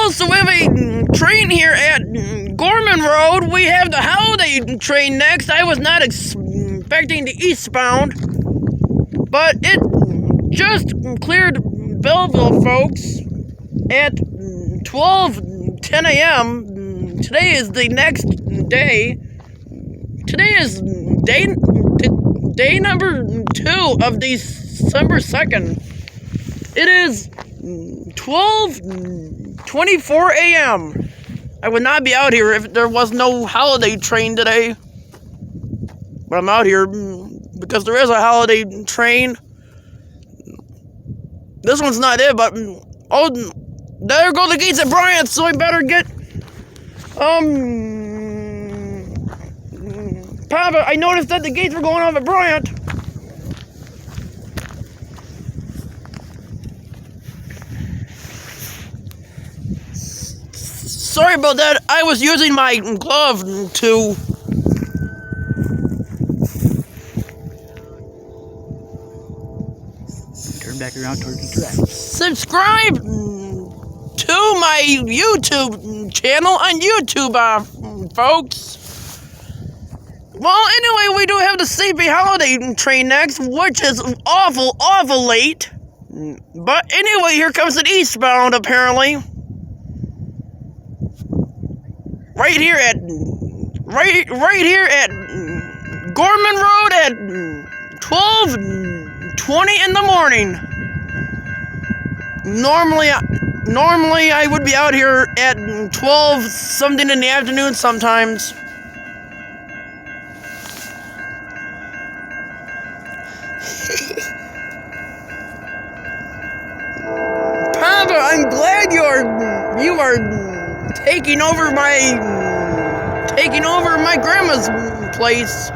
also have a train here at Gorman Road. We have the holiday train next. I was not expecting the eastbound, but it just cleared Belleville, folks, at 12:10 a.m. Today is the next day. Today is day number 2 of December 2nd. It is 12:24 a.m. I would not be out here if there was no holiday train today. But I'm out here because there is a holiday train. This one's not it, but oh, there go the gates at Bryant, so I better get Papa, I noticed that the gates were going off at Bryant. Sorry about that. I was using my glove to turn back around towards the track. Subscribe to my YouTube channel on YouTube, folks. Well, anyway, we do have the CP holiday train next, which is awful late. But anyway, here comes an eastbound, apparently. Right here at Gorman Road at 12:20 in the morning. Normally I would be out here at 12 something in the afternoon sometimes. Papa, I'm glad you are taking over my grandma's place.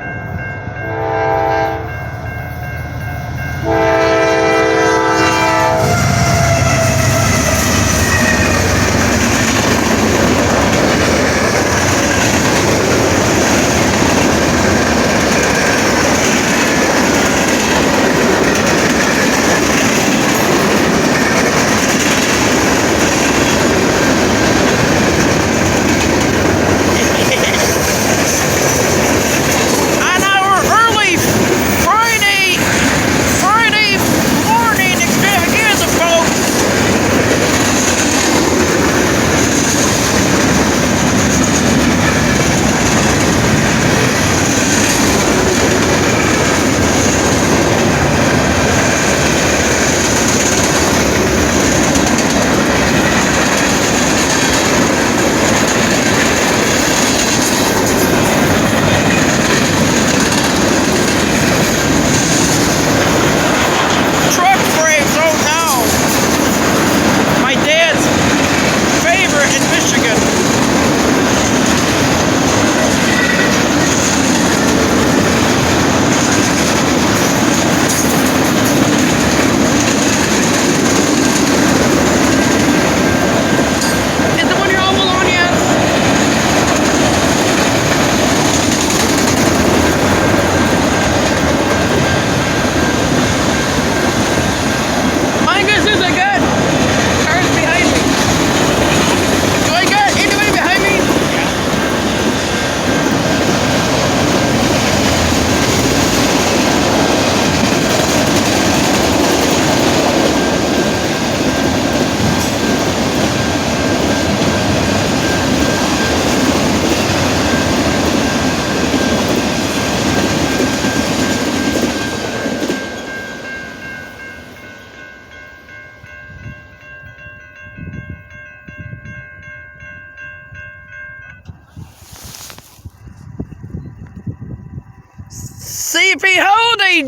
CP holiday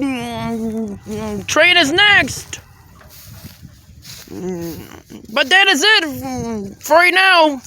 train is next. But that is it for right now.